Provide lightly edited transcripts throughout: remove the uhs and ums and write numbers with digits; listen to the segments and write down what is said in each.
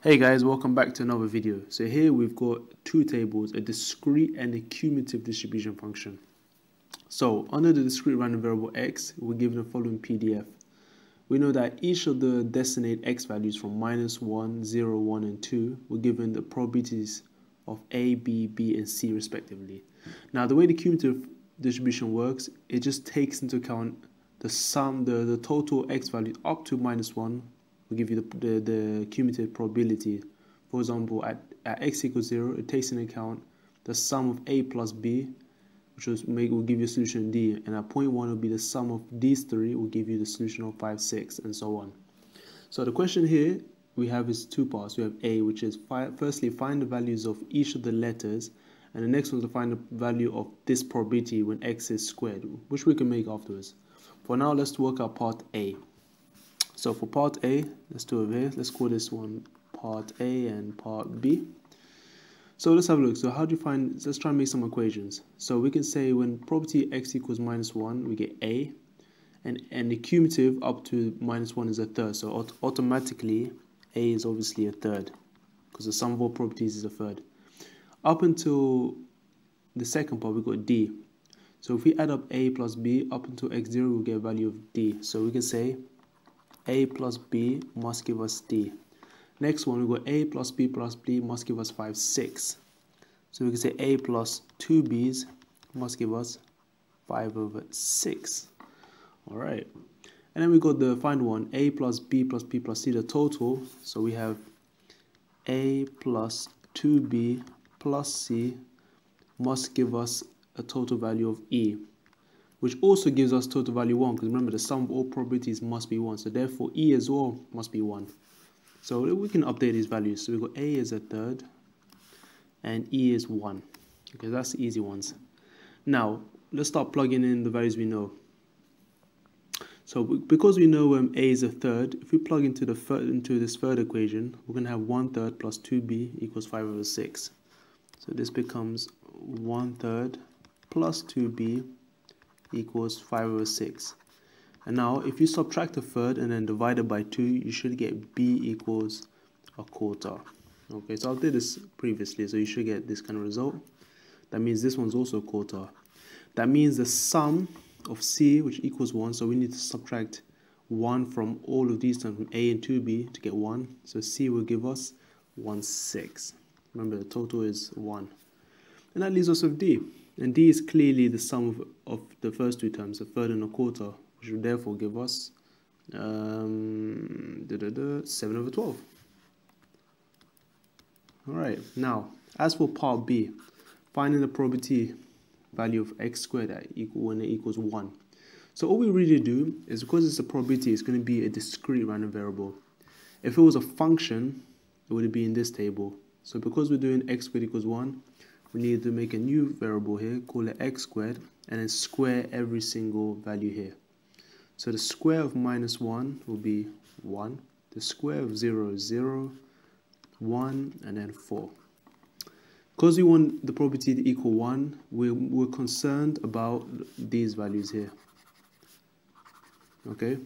Hey guys, welcome back to another video. So here we've got two tables, a discrete and a cumulative distribution function. So under the discrete random variable x, we're given the following PDF. We know that each of the destinate x values from -1, 0, 1 and 2 were given the probabilities of a, b, b and c respectively. Now the way the cumulative distribution works, it just takes into account the sum, the total x values up to -1 will give you the cumulative probability. For example, at x equals 0, it takes into account the sum of a plus b, which will give you a solution D, and at point 1 will be the sum of these three will give you the solution of 5, 6, and so on. So the question here we have is two parts. We have A, which is firstly find the values of each of the letters, and the next one is to find the value of this probability when x is squared, which we can make afterwards. For now, let's work out part A. So for part A, let's do it here. Let's call this one part A and part B. So let's have a look. So how do you find, let's try and make some equations. So we can say when probability x equals -1, we get A, and the cumulative up to -1 is a third. So automatically A is obviously a third, because the sum of all probabilities is a third. Up until the second part, we got D. So if we add up A plus B up until x0, we'll get a value of D. So we can say A plus B must give us D. Next one, we got A plus B must give us 5, 6. So we can say A plus 2B's must give us 5/6. Alright. And then we got the final one, A plus B plus C, the total. So we have A plus 2B plus C must give us a total value of E, which also gives us total value 1, because remember the sum of all probabilities must be 1, so therefore E as well must be 1. So we can update these values. So we've got A as a third and E is 1. Okay, that's the easy ones. Now let's start plugging in the values we know. So because we know A is a third, if we plug into this third equation, we're going to have 1/3 plus 2B equals 5/6. So this becomes 1/3 plus 2B equals 5/6. And now if you subtract a third and then divide it by 2, you should get B equals 1/4. Okay, so I did this previously, so you should get this kind of result. That means this one's also 1/4. That means the sum of C, which equals 1, so we need to subtract 1 from all of these terms, from A and 2B, to get 1. So C will give us 1/6. Remember, the total is 1. And that leaves us with D. And D is clearly the sum of the first two terms, a third and a quarter, which will therefore give us 7/12. Alright, now, as for part B, finding the probability value of x squared when it equals 1. So all we really do is, because it's a probability, it's going to be a discrete random variable. If it was a function, it would be in this table. So because we're doing x squared equals 1, we need to make a new variable here, call it x squared, and then square every single value here. So the square of -1 will be 1, the square of 0 is 0, 1, and then 4. Because we want the probability to equal 1, we're concerned about these values here. Okay?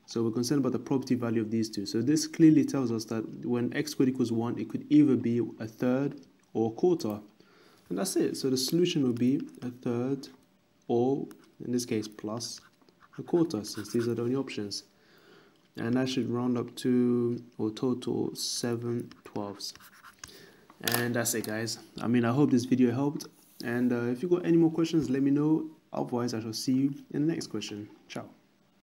So we're concerned about the probability value of these two. So this clearly tells us that when x squared equals 1, it could either be a third or a quarter. And that's it. So the solution will be a third, or in this case plus a quarter, since these are the only options. And that should round up to, or total, 7/12. And that's it, guys. I mean, I hope this video helped. And if you got any more questions, let me know. Otherwise, I shall see you in the next question. Ciao.